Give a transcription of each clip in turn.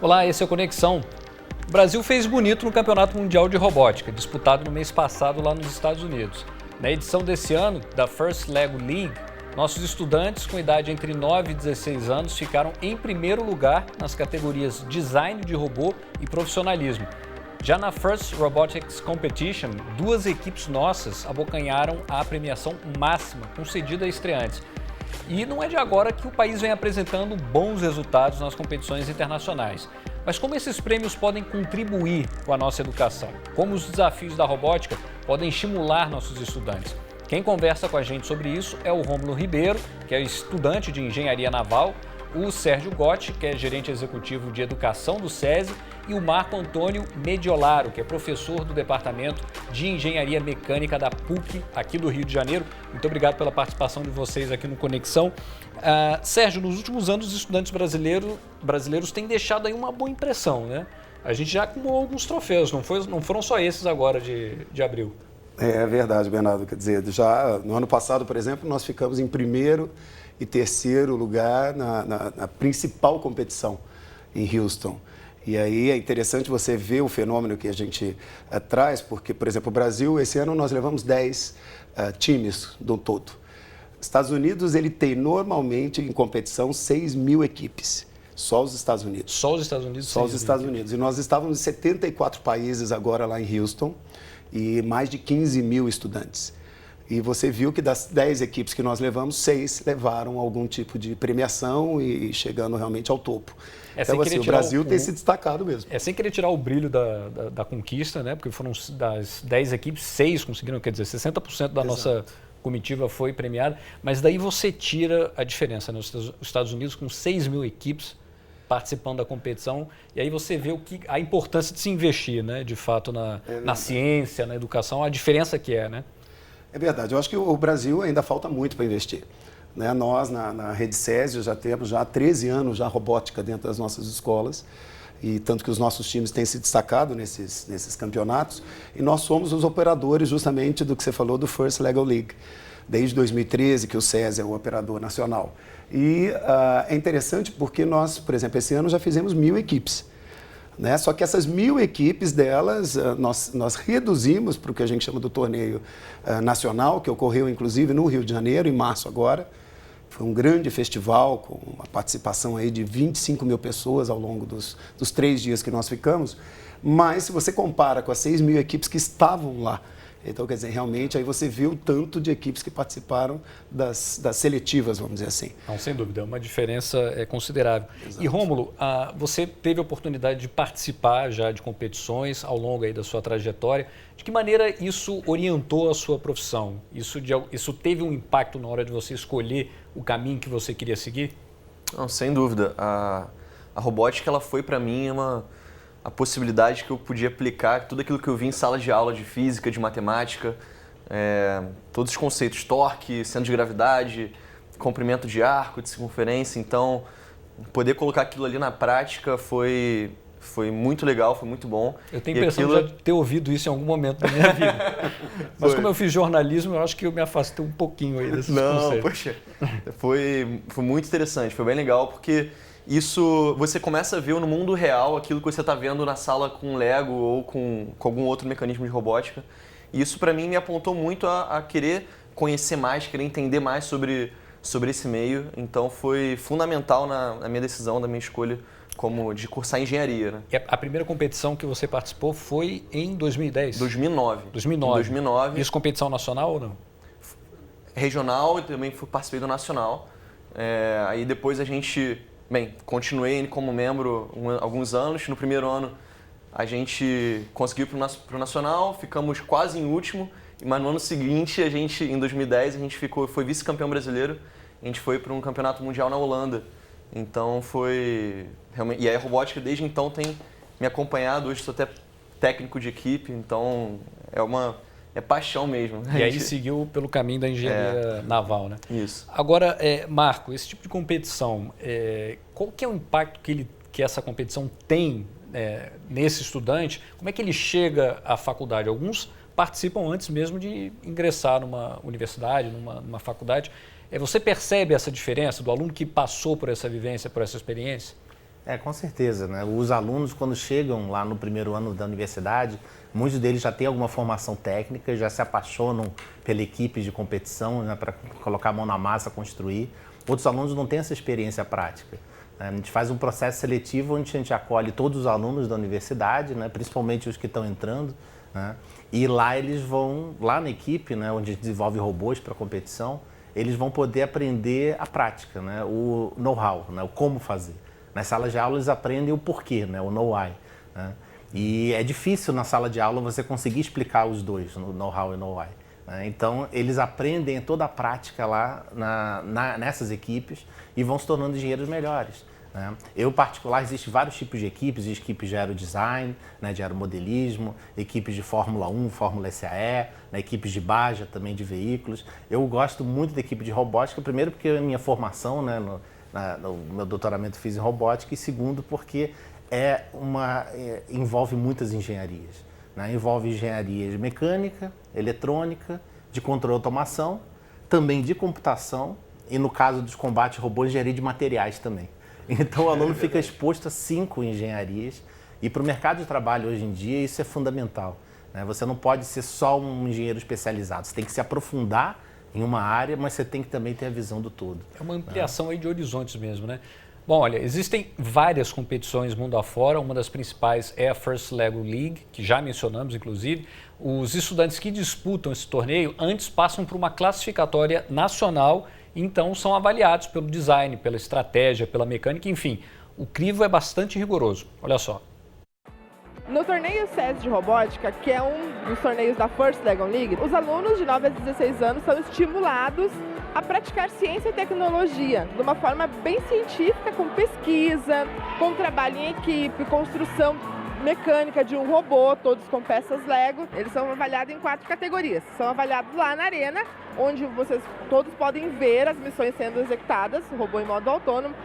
Olá, esse é o Conexão. O Brasil fez bonito no Campeonato Mundial de Robótica, disputado no mês passado lá nos Estados Unidos. Na edição desse ano, da First Lego League, nossos estudantes com idade entre 9 e 16 anos ficaram em primeiro lugar nas categorias Design de Robô e Profissionalismo. Já na First Robotics Competition, 2 equipes nossas abocanharam a premiação máxima concedida a estreantes. E não é de agora que o país vem apresentando bons resultados nas competições internacionais. Mas como esses prêmios podem contribuir com a nossa educação? Como os desafios da robótica podem estimular nossos estudantes? Quem conversa com a gente sobre isso é o Rômulo Ribeiro, que é estudante de Engenharia Naval, o Sérgio Gotti, que é gerente executivo de Educação do SESI, e o Marco Antônio Mediolaro, que é professor do Departamento de Engenharia Mecânica da PUC, aqui do Rio de Janeiro. Muito obrigado pela participação de vocês aqui no Conexão. Sérgio, nos últimos anos, os estudantes brasileiros têm deixado aí uma boa impressão, né? A gente já acumulou alguns troféus, não foram só esses agora de abril. É verdade, Bernardo. Quer dizer, já no ano passado, por exemplo, nós ficamos em primeiro e terceiro lugar na principal competição em Houston. E aí é interessante você ver o fenômeno que a gente traz, porque, por exemplo, o Brasil, esse ano nós levamos 10 times do todo. Estados Unidos, ele tem normalmente em competição 6 mil equipes. Só os Estados Unidos. Só os Estados Unidos? Só os Estados Unidos. E nós estávamos em 74 países agora lá em Houston e mais de 15 mil estudantes. E você viu que das 10 equipes que nós levamos, 6 levaram algum tipo de premiação e chegando realmente ao topo. Então, assim, o Brasil tem se destacado mesmo. É sem querer tirar o brilho da conquista, né? Porque foram das 10 equipes, 6 conseguiram, quer dizer, 60% da nossa comitiva foi premiada. Mas daí você tira a diferença, né? Os Estados Unidos com 6 mil equipes participando da competição, e aí você vê a importância de se investir, né? De fato, na ciência, na educação, a diferença que é, né? É verdade. Eu acho que o Brasil ainda falta muito para investir. Né? Nós, na Rede SESI, já temos há 13 anos já robótica dentro das nossas escolas, e tanto que os nossos times têm se destacado nesses campeonatos, e nós somos os operadores justamente do que você falou do First Lego League, desde 2013 que o SESI é o operador nacional. E é interessante porque nós, por exemplo, esse ano já fizemos 1.000 equipes. Né? Só que essas 1.000 equipes delas, nós reduzimos para o que a gente chama do torneio nacional, que ocorreu inclusive no Rio de Janeiro, em março agora. Foi um grande festival com uma participação aí de 25 mil pessoas ao longo dos 3 dias que nós ficamos. Mas se você compara com as 6 mil equipes que estavam lá, então, quer dizer, realmente aí você viu o tanto de equipes que participaram das seletivas, vamos dizer assim. Não, sem dúvida, é uma diferença considerável. Exato. E, Rômulo, você teve a oportunidade de participar já de competições ao longo aí da sua trajetória. De que maneira isso orientou a sua profissão? Isso teve um impacto na hora de você escolher o caminho que você queria seguir? Não, sem dúvida. A robótica, ela foi para mim a possibilidade que eu podia aplicar tudo aquilo que eu vi em salas de aula de física, de matemática, todos os conceitos, torque, centro de gravidade, comprimento de arco, de circunferência. Então, poder colocar aquilo ali na prática foi muito legal, foi muito bom. Eu tenho a impressão de já ter ouvido isso em algum momento da minha vida. Mas como eu fiz jornalismo, eu acho que eu me afastei um pouquinho aí desses conceitos. Não, poxa, foi muito interessante, foi bem legal, porque isso você começa a ver no mundo real aquilo que você está vendo na sala com Lego ou com algum outro mecanismo de robótica. E isso para mim me apontou muito a querer conhecer mais, querer entender mais sobre esse meio. Então foi fundamental na minha decisão, da minha escolha de cursar engenharia. Né? E a primeira competição que você participou foi em 2010? 2009. 2009. Isso competição nacional ou não? Regional, e também participei do nacional. Aí depois continuei como membro alguns anos. No primeiro ano, a gente conseguiu para o Nacional, ficamos quase em último, mas no ano seguinte, em 2010, a gente foi vice-campeão brasileiro. A gente foi para um campeonato mundial na Holanda. Então foi realmente... E aí a robótica, desde então, tem me acompanhado. Hoje sou até técnico de equipe, então é paixão mesmo. E aí seguiu pelo caminho da engenharia naval, né? Isso. Agora, Marco, esse tipo de competição, qual que é o impacto que essa competição tem nesse estudante? Como é que ele chega à faculdade? Alguns participam antes mesmo de ingressar numa universidade, numa faculdade. Você percebe essa diferença do aluno que passou por essa vivência, por essa experiência? Com certeza, né? Os alunos, quando chegam lá no primeiro ano da universidade, muitos deles já têm alguma formação técnica, já se apaixonam pela equipe de competição, né, para colocar a mão na massa, construir. Outros alunos não têm essa experiência prática. Né? A gente faz um processo seletivo onde a gente acolhe todos os alunos da universidade, né, principalmente os que estão entrando, né? E lá eles vão, lá na equipe, né, onde a gente desenvolve robôs para competição, eles vão poder aprender a prática, né, o know-how, né, o como fazer. Nas salas de aula eles aprendem o porquê, né, o know-why, né? E é difícil na sala de aula você conseguir explicar os dois, o know-how e o know-why, né? Então eles aprendem toda a prática lá nessas equipes e vão se tornando engenheiros melhores, né? Eu, em particular, existem vários tipos de equipes de aerodesign, né, de aeromodelismo, equipes de Fórmula 1, Fórmula SAE, né, equipes de Baja também de veículos. Eu gosto muito da equipe de robótica, primeiro porque a minha formação, né, no meu doutoramento fiz em robótica, e segundo porque envolve muitas engenharias, né? Envolve engenharia de mecânica, eletrônica, de controle e automação, também de computação e, no caso dos combates robôs, engenharia de materiais também. Então o aluno fica exposto a 5 engenharias e para o mercado de trabalho hoje em dia isso é fundamental, né? Você não pode ser só um engenheiro especializado, você tem que se aprofundar em uma área, mas você tem que também ter a visão do todo. É uma ampliação aí de horizontes mesmo, né? Bom, olha, existem várias competições mundo afora, uma das principais é a First Lego League, que já mencionamos inclusive. Os estudantes que disputam esse torneio antes passam por uma classificatória nacional, então são avaliados pelo design, pela estratégia, pela mecânica, enfim. O crivo é bastante rigoroso, olha só. No torneio SES de robótica, que é um dos torneios da First Lego League, os alunos de 9 a 16 anos são estimulados a praticar ciência e tecnologia de uma forma bem científica, com pesquisa, com trabalho em equipe, construção mecânica de um robô, todos com peças Lego. Eles são avaliados em 4 categorias. São avaliados lá na arena, onde vocês todos podem ver as missões sendo executadas, o robô em modo autônomo.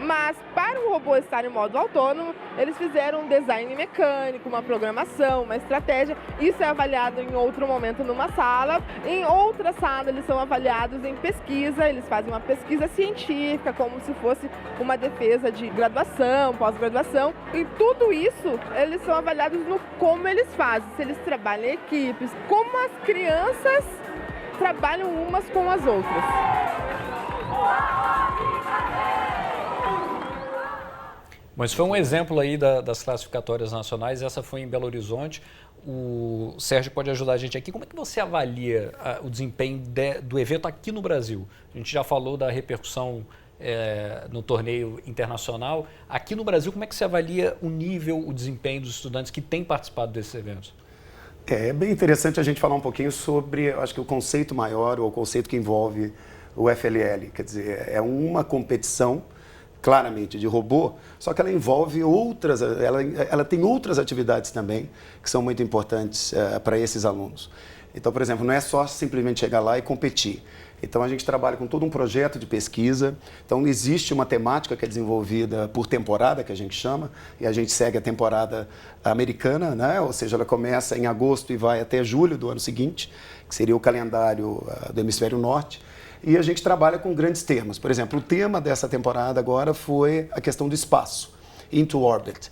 Mas para o robô estar em modo autônomo, eles fizeram um design mecânico, uma programação, uma estratégia. Isso é avaliado em outro momento numa sala. Em outra sala, eles são avaliados em pesquisa. Eles fazem uma pesquisa científica, como se fosse uma defesa de graduação, pós-graduação. E tudo isso, eles são avaliados no como eles fazem, se eles trabalham em equipes, como as crianças trabalham umas com as outras. Mas foi um exemplo aí das classificatórias nacionais, essa foi em Belo Horizonte. O Sérgio pode ajudar a gente aqui. Como é que você avalia o desempenho do evento aqui no Brasil? A gente já falou da repercussão no torneio internacional. Aqui no Brasil, como é que você avalia o nível, o desempenho dos estudantes que têm participado desses eventos? É bem interessante a gente falar um pouquinho sobre, acho que o conceito maior, ou o conceito que envolve o FLL. Quer dizer, é uma competição claramente de robô, só que ela envolve outras, ela tem outras atividades também que são muito importantes para esses alunos. Então, por exemplo, não é só simplesmente chegar lá e competir. Então, a gente trabalha com todo um projeto de pesquisa. Então, existe uma temática que é desenvolvida por temporada, que a gente chama, e a gente segue a temporada americana, né? Ou seja, ela começa em agosto e vai até julho do ano seguinte, que seria o calendário do hemisfério norte. E a gente trabalha com grandes temas. Por exemplo, o tema dessa temporada agora foi a questão do espaço, into orbit.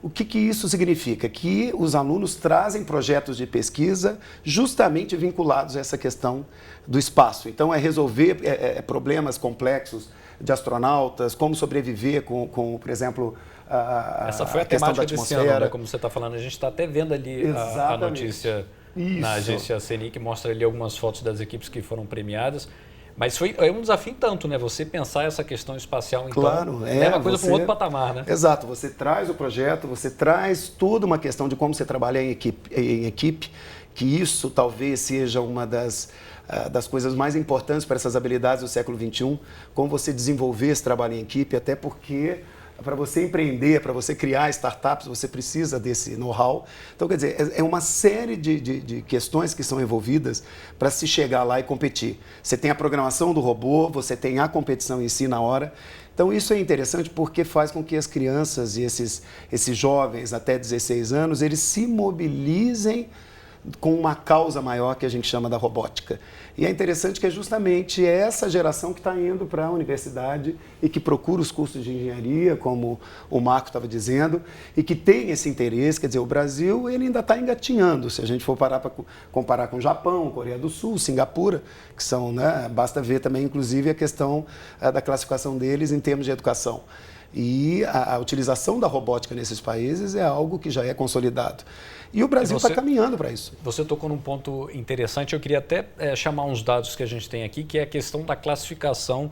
O que isso significa? Que os alunos trazem projetos de pesquisa justamente vinculados a essa questão do espaço. Então, é resolver problemas complexos de astronautas, como sobreviver com por exemplo, essa foi a questão temática da atmosfera. desse ano, né? Como você está falando, a gente está até vendo ali a notícia na agência CNI, que mostra ali algumas fotos das equipes que foram premiadas. Mas é um desafio tanto, né? Você pensar essa questão espacial, então, claro, leva a coisa para um outro patamar, né? Exato, você traz o projeto, você traz toda uma questão de como você trabalha em equipe, que isso talvez seja uma das coisas mais importantes para essas habilidades do século XXI, como você desenvolver esse trabalho em equipe, até porque para você empreender, para você criar startups, você precisa desse know-how. Então, quer dizer, é uma série de questões que são envolvidas para se chegar lá e competir. Você tem a programação do robô, você tem a competição em si na hora. Então, isso é interessante porque faz com que as crianças e esses jovens até 16 anos, eles se mobilizem com uma causa maior que a gente chama da robótica. E é interessante que é justamente essa geração que está indo para a universidade e que procura os cursos de engenharia, como o Marco estava dizendo, e que tem esse interesse. Quer dizer, o Brasil ele ainda está engatinhando, se a gente for parar para comparar com o Japão, Coreia do Sul, Singapura, que são, né, basta ver também, inclusive, a questão da classificação deles em termos de educação. E a utilização da robótica nesses países é algo que já é consolidado. E o Brasil está caminhando para isso. Você tocou num ponto interessante, eu queria até chamar uns dados que a gente tem aqui, que é a questão da classificação,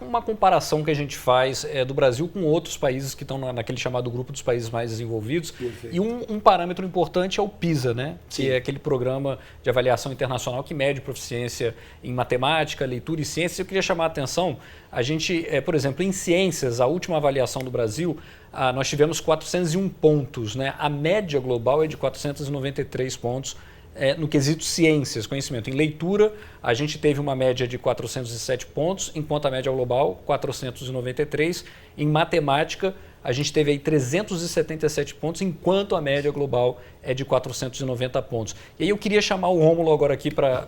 uma comparação que a gente faz do Brasil com outros países que estão naquele chamado grupo dos países mais desenvolvidos. Perfeito. E um parâmetro importante é o PISA, né? Que é aquele programa de avaliação internacional que mede proficiência em matemática, leitura e ciências. Eu queria chamar a atenção, a gente, por exemplo, em ciências, a última avaliação do Brasil, nós tivemos 401 pontos, né? A média global é de 493 pontos. No quesito ciências, conhecimento. Em leitura, a gente teve uma média de 407 pontos, enquanto a média global, 493. Em matemática, a gente teve aí 377 pontos, enquanto a média global é de 490 pontos. E aí eu queria chamar o Rômulo agora aqui para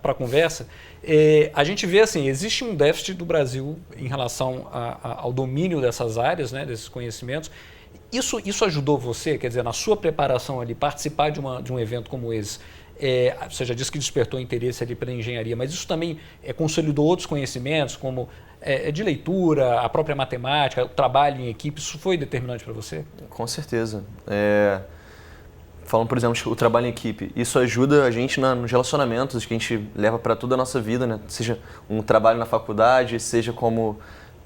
a conversa. A gente vê assim, existe um déficit do Brasil em relação ao domínio dessas áreas, né, desses conhecimentos. Isso ajudou você, quer dizer, na sua preparação ali, participar de um evento como esse? Você já disse que despertou interesse ali pela engenharia, mas isso também consolidou outros conhecimentos, como de leitura, a própria matemática, o trabalho em equipe, isso foi determinante para você? Com certeza. Falando, por exemplo, o trabalho em equipe, isso ajuda a gente nos relacionamentos que a gente leva para toda a nossa vida, né? Seja um trabalho na faculdade, seja como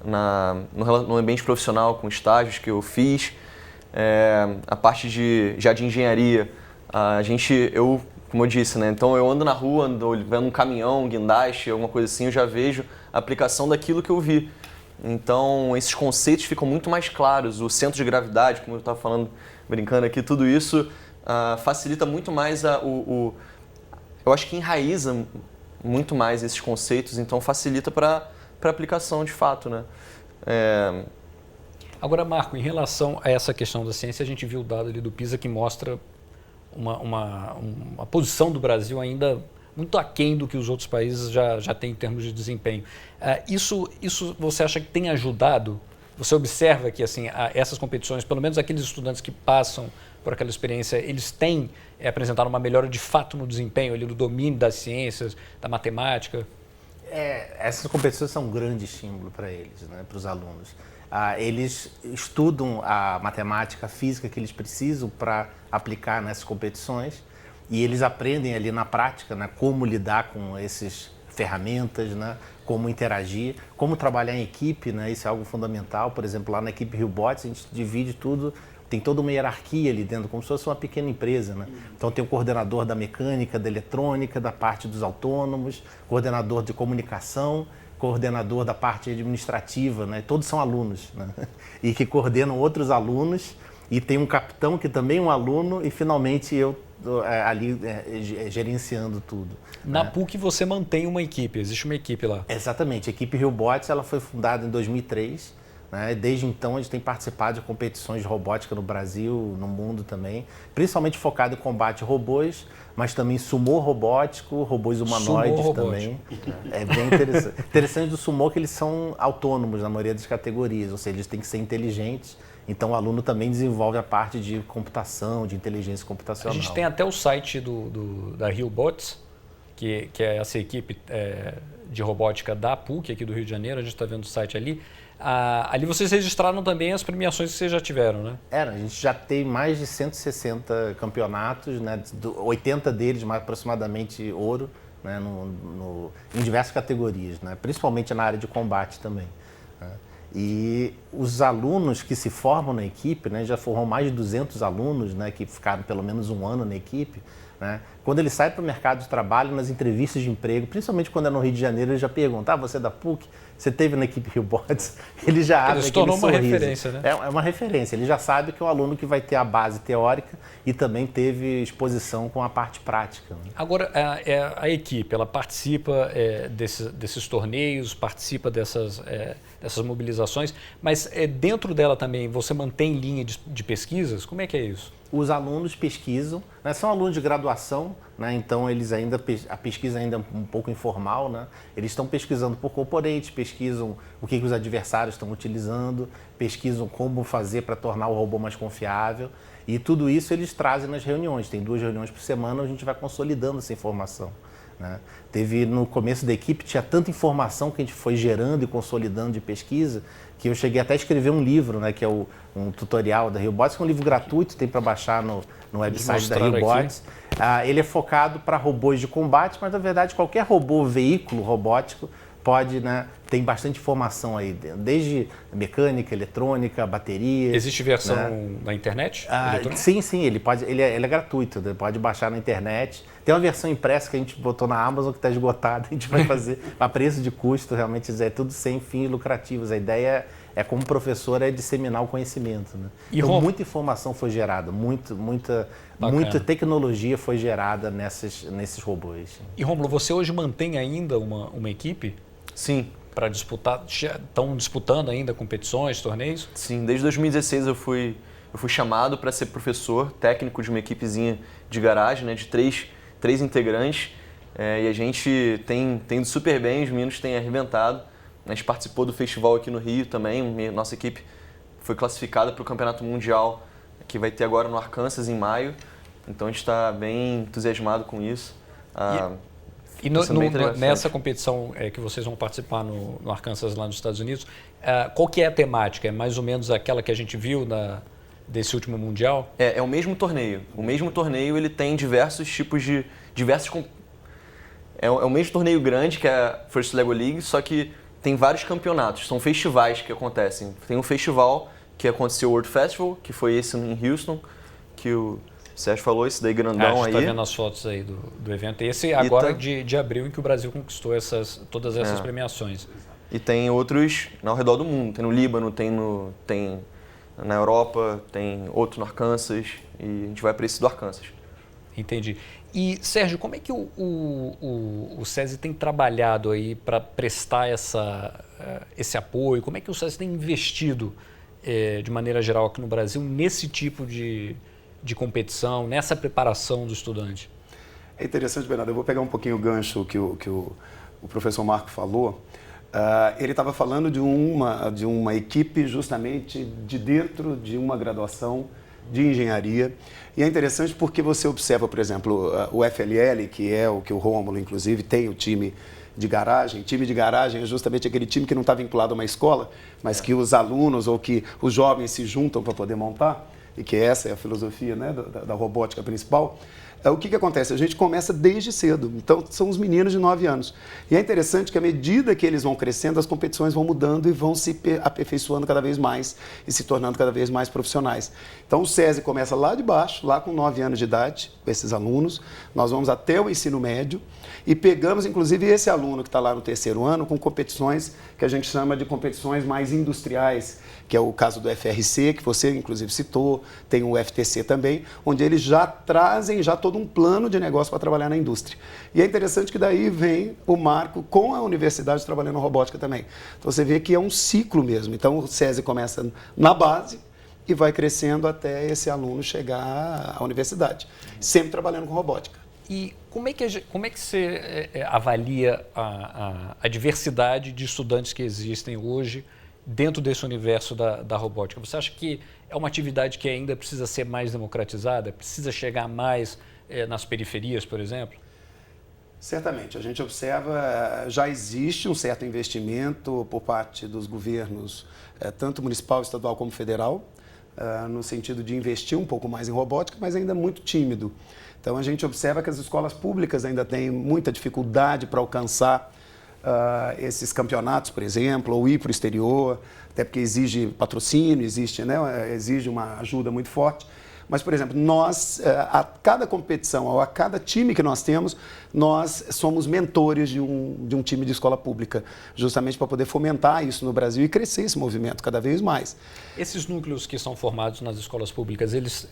no ambiente profissional, com estágios que eu fiz. A parte de engenharia, como eu disse, né? Então eu ando na rua, vendo um caminhão, um guindaste, alguma coisa assim, eu já vejo a aplicação daquilo que eu vi. Então esses conceitos ficam muito mais claros. O centro de gravidade, como eu estava falando, brincando aqui, tudo isso facilita muito mais eu acho que enraiza muito mais esses conceitos, então facilita para aplicação de fato, né? Agora, Marco, em relação a essa questão da ciência, a gente viu o dado ali do PISA que mostra uma posição do Brasil ainda muito aquém do que os outros países já têm em termos de desempenho. Isso você acha que tem ajudado? Você observa que assim, essas competições, pelo menos aqueles estudantes que passam por aquela experiência, eles têm apresentado uma melhora de fato no desempenho, ali, no domínio das ciências, da matemática? Essas competições são um grande estímulo para eles, né, para os alunos. Eles estudam a matemática, a física que eles precisam para aplicar nessas competições e eles aprendem ali na prática, né, como lidar com essas ferramentas, né, como interagir, como trabalhar em equipe, né, isso é algo fundamental. Por exemplo, lá na equipe RioBots a gente divide tudo, tem toda uma hierarquia ali dentro, como se fosse uma pequena empresa, né? Então tem o coordenador da mecânica, da eletrônica, da parte dos autônomos, coordenador de comunicação, coordenador da parte administrativa, né? Todos são alunos, né? E que coordenam outros alunos, e tem um capitão que também é um aluno, e finalmente eu ali gerenciando tudo. Na PUC você mantém uma equipe, existe uma equipe lá? Exatamente, a equipe RioBots ela foi fundada em 2003, né? Desde então a gente tem participado de competições de robótica no Brasil, no mundo também, principalmente focado em combate a robôs, mas também sumô robótico, robôs humanoides também. É bem interessante. Interessante do sumô que eles são autônomos na maioria das categorias, ou seja, eles têm que ser inteligentes. Então o aluno também desenvolve a parte de computação, de inteligência computacional. A gente tem até o site da RioBots, que é essa equipe de robótica da PUC aqui do Rio de Janeiro, a gente está vendo o site ali. Ali vocês registraram também as premiações que vocês já tiveram, né? A gente já tem mais de 160 campeonatos, né? 80 deles, mais aproximadamente ouro, né? Em diversas categorias, né? Principalmente na área de combate também, né? E os alunos que se formam na equipe, né? Já foram mais de 200 alunos, né? Que ficaram pelo menos um ano na equipe, né? Quando eles saem para o mercado de trabalho, nas entrevistas de emprego, principalmente quando é no Rio de Janeiro, eles já perguntam, você é da PUC? Você esteve na equipe RioBots? Ele já abre aquele sorriso. Uma referência, né? É uma referência. Ele já sabe que é um aluno que vai ter a base teórica e também teve exposição com a parte prática, né? Agora, a equipe, ela participa desses torneios, participa dessas mobilizações, mas dentro dela também você mantém linha de pesquisas? Como é que é isso? os alunos pesquisam, né? São alunos de graduação, né? Então a pesquisa ainda é um pouco informal, né? Eles estão pesquisando por corporate, pesquisam o que os adversários estão utilizando, pesquisam como fazer para tornar o robô mais confiável, e tudo isso eles trazem nas reuniões. Tem 2 reuniões por semana, a gente vai consolidando essa informação, né? No começo da equipe, tinha tanta informação que a gente foi gerando e consolidando de pesquisa, que eu cheguei até a escrever um livro, né, que é um tutorial da Robotics, que é um livro gratuito, tem para baixar no website da Robotics. Ele é focado para robôs de combate, mas na verdade qualquer robô, veículo robótico, pode, né, tem bastante informação aí, desde mecânica, eletrônica, bateria. Existe versão, né, na internet? Sim, ele é gratuito, né, pode baixar na internet. Tem uma versão impressa que a gente botou na Amazon que está esgotada, a gente vai fazer a preço de custo, realmente é tudo sem fins lucrativos. A ideia como professor, é disseminar o conhecimento, né? Então, muita informação foi gerada, muita tecnologia foi gerada nesses robôs. E, Rômulo, você hoje mantém ainda uma equipe? Sim. Para disputar, estão disputando ainda competições, torneios? Sim, desde 2016 eu fui chamado para ser professor técnico de uma equipezinha de garagem, né, de três integrantes, e a gente tem ido super bem, os meninos têm arrebentado. A gente participou do festival aqui no Rio também, nossa equipe foi classificada para o Campeonato Mundial, que vai ter agora no Arkansas em maio, então a gente está bem entusiasmado com isso. Nessa competição que vocês vão participar no Arkansas, lá nos Estados Unidos, qual que é a temática? É mais ou menos aquela que a gente viu desse último Mundial? É o mesmo torneio. O mesmo torneio ele tem diversos tipos de... É o mesmo torneio grande, que é a First Lego League, só que tem vários campeonatos, são festivais que acontecem. Tem um festival que aconteceu o World Festival, que foi esse em Houston, que o Sérgio falou, esse daí grandão aí. A gente está vendo as fotos aí do evento. Esse agora de abril, em que o Brasil conquistou todas essas premiações. E tem outros ao redor do mundo. Tem no Líbano, tem na Europa, tem outro no Arkansas, e a gente vai para esse do Arkansas. Entendi. E, Sérgio, como é que o SESI tem trabalhado aí para prestar esse apoio? Como é que o SESI tem investido, de maneira geral, aqui no Brasil, nesse tipo de competição, nessa preparação do estudante? É interessante, Bernardo. Eu vou pegar um pouquinho o gancho que o professor Marco falou. Ele estava falando de uma equipe justamente de dentro de uma graduação de engenharia. E é interessante porque você observa, por exemplo, o FLL, que é o que o Rômulo, inclusive, tem o time de garagem. Time de garagem é justamente aquele time que não está vinculado a uma escola, mas que os alunos ou que os jovens se juntam para poder montar, e que essa é a filosofia, né, da robótica principal. O que acontece? A gente começa desde cedo, então são os meninos de 9 anos. E é interessante que à medida que eles vão crescendo, as competições vão mudando e vão se aperfeiçoando cada vez mais e se tornando cada vez mais profissionais. Então o SESI começa lá de baixo, lá com 9 anos de idade, com esses alunos. Nós vamos até o ensino médio e pegamos inclusive esse aluno que está lá no 3º ano com competições que a gente chama de competições mais industriais, que é o caso do FRC, que você inclusive citou, tem o FTC também, onde eles já trazem todo um plano de negócio para trabalhar na indústria. E é interessante que daí vem o Marco com a universidade trabalhando robótica também. Então você vê que é um ciclo mesmo. Então o SESI começa na base e vai crescendo até esse aluno chegar à universidade, sempre trabalhando com robótica. E como é que você avalia a diversidade de estudantes que existem hoje dentro desse universo da robótica? Você acha que é uma atividade que ainda precisa ser mais democratizada? Precisa chegar mais nas periferias, por exemplo? Certamente. A gente observa, já existe um certo investimento por parte dos governos, tanto municipal, estadual como federal, no sentido de investir um pouco mais em robótica, mas ainda muito tímido. Então, a gente observa que as escolas públicas ainda têm muita dificuldade para alcançar esses campeonatos, por exemplo, ou ir para o exterior, até porque exige patrocínio, exige uma ajuda muito forte. Mas, por exemplo, nós, a cada competição, ou a cada time que nós temos, nós somos mentores de um time de escola pública, justamente para poder fomentar isso no Brasil e crescer esse movimento cada vez mais. Esses núcleos que são formados nas escolas públicas, eles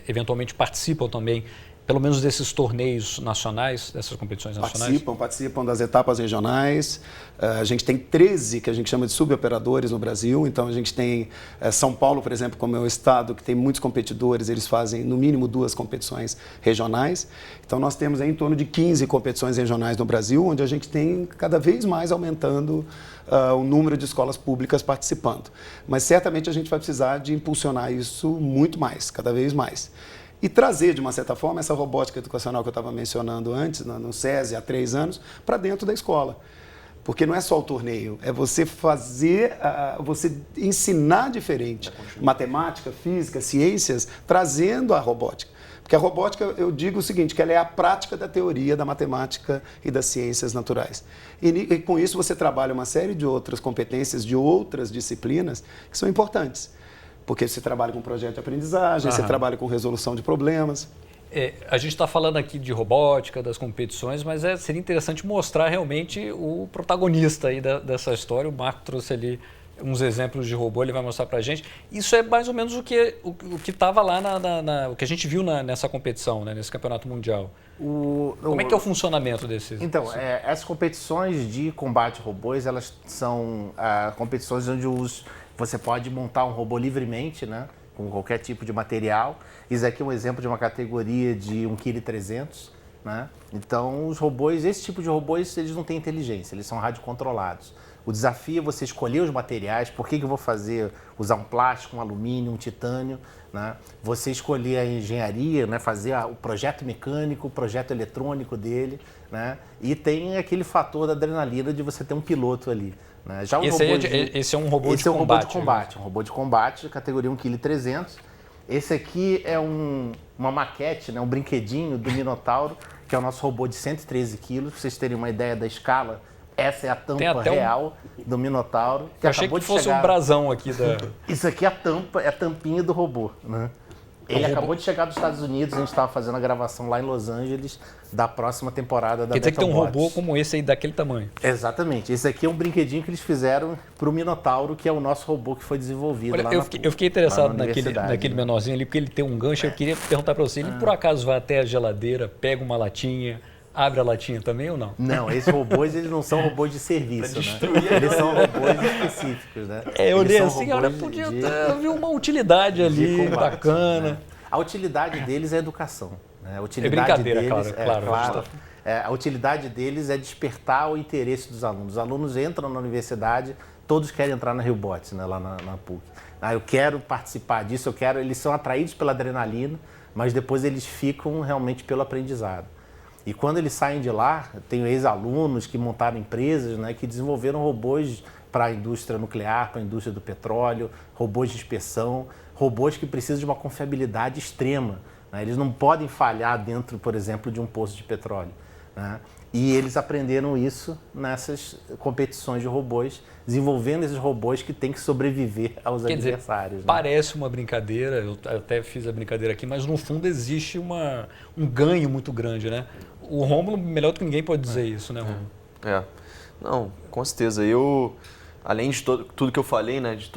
eventualmente participam também pelo menos desses torneios nacionais, dessas competições nacionais? Participam das etapas regionais. A gente tem 13 que a gente chama de suboperadores no Brasil. Então, a gente tem São Paulo, por exemplo, como é o estado que tem muitos competidores, eles fazem no mínimo 2 competições regionais. Então, nós temos em torno de 15 competições regionais no Brasil, onde a gente tem cada vez mais aumentando o número de escolas públicas participando. Mas, certamente, a gente vai precisar de impulsionar isso muito mais, cada vez mais. E trazer, de uma certa forma, essa robótica educacional que eu estava mencionando antes, no SESI, há 3 anos, para dentro da escola. Porque não é só o torneio, é você fazer, você ensinar diferente. Matemática, física, ciências, trazendo a robótica. Porque a robótica, eu digo o seguinte, que ela é a prática da teoria da matemática e das ciências naturais. E com isso você trabalha uma série de outras competências, de outras disciplinas, que são importantes. Porque você trabalha com projeto de aprendizagem, você trabalha com resolução de problemas. A gente está falando aqui de robótica, das competições, mas seria interessante mostrar realmente o protagonista aí dessa história. O Marco trouxe ali uns exemplos de robô, ele vai mostrar para a gente. Isso é mais ou menos o que estava lá, o que a gente viu nessa competição, né, nesse campeonato mundial. Como é que é o funcionamento desses? Então, essas competições de combate a robôs, elas são competições onde você pode montar um robô livremente, né, com qualquer tipo de material. Isso aqui é um exemplo de uma categoria de 1,3 kg, né? Então, os robôs, esse tipo de robôs, eles não têm inteligência, eles são radiocontrolados. O desafio é você escolher os materiais, por que eu vou usar um plástico, um alumínio, um titânio, né? Você escolher a engenharia, né? Fazer o projeto mecânico, o projeto eletrônico dele, né? E tem aquele fator da adrenalina de você ter um piloto ali. Né? Já esse é um robô de combate. Esse é um robô de combate, um robô de combate, categoria 1,3 kg. Esse aqui é uma maquete, né? Um brinquedinho do Minotauro, que é o nosso robô de 113 kg. Para vocês terem uma ideia da escala, essa é a tampa real do Minotauro. Eu achei que fosse um brasão aqui da... Isso aqui é a tampinha do robô, né? Ele acabou de chegar dos Estados Unidos, a gente estava fazendo a gravação lá em Los Angeles da próxima temporada da Quer dizer que tem um robô como esse aí, daquele tamanho. Exatamente. Esse aqui é um brinquedinho que eles fizeram para o Minotauro, que é o nosso robô que foi desenvolvido. Olha, lá eu fiquei interessado naquele menorzinho ali, porque ele tem um gancho. Eu queria perguntar para você, ele por acaso vai até a geladeira, pega uma latinha, abre a latinha também ou não? Não, esses robôs, eles não são robôs de serviço, né? Eles são robôs específicos, né? Eu olhei assim, olha, podia ter uma utilidade ali, combate, bacana. Né? A utilidade deles é educação. Né? A utilidade brincadeira, deles, claro. A utilidade deles é despertar o interesse dos alunos. Os alunos entram na universidade, todos querem entrar na RioBots, né? Lá na PUC. Eu quero participar disso, eles são atraídos pela adrenalina, mas depois eles ficam realmente pelo aprendizado. E quando eles saem de lá, tem ex-alunos que montaram empresas, né, que desenvolveram robôs para a indústria nuclear, para a indústria do petróleo, robôs de inspeção, robôs que precisam de uma confiabilidade extrema. Né? Eles não podem falhar dentro, por exemplo, de um poço de petróleo. Né? E eles aprenderam isso nessas competições de robôs, desenvolvendo esses robôs que têm que sobreviver aos adversários. Dizer, parece uma brincadeira, eu até fiz a brincadeira aqui, mas no fundo existe um ganho muito grande, né? O Rômulo, melhor do que ninguém, pode dizer isso, né, Rômulo? Não, com certeza. Além de tudo que eu falei, né, de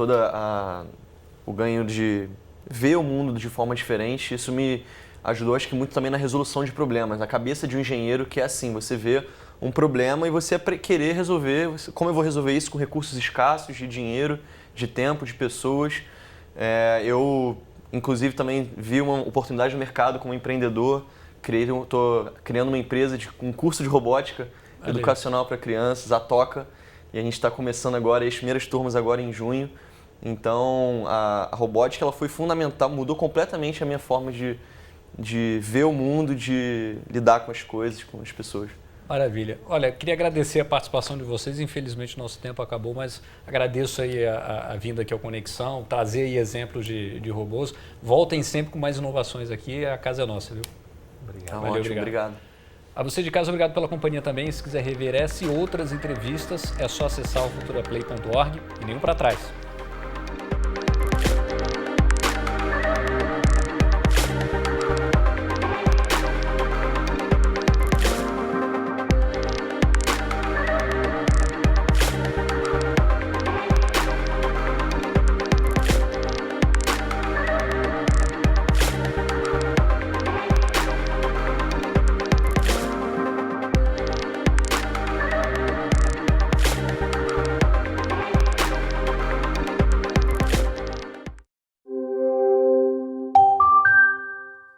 o ganho de ver o mundo de forma diferente, isso me ajudou, acho que muito também na resolução de problemas. Na cabeça de um engenheiro, que é assim, você vê um problema e você querer resolver, como eu vou resolver isso com recursos escassos, de dinheiro, de tempo, de pessoas. Eu, inclusive, também vi uma oportunidade no mercado como empreendedor. Estou criando uma empresa um curso de robótica educacional para crianças, a Toca, e a gente está começando agora, as primeiras turmas agora em junho. Então, a robótica ela foi fundamental, mudou completamente a minha forma de ver o mundo, de lidar com as coisas, com as pessoas. Maravilha. Olha, queria agradecer a participação de vocês. Infelizmente, nosso tempo acabou, mas agradeço aí a vinda aqui ao Conexão, trazer aí exemplos de robôs. Voltem sempre com mais inovações aqui, a casa é nossa, viu? Obrigado. Valeu, obrigado. A você de casa, obrigado pela companhia também. Se quiser rever essa e outras entrevistas, é só acessar o futuraplay.org e nenhum para trás.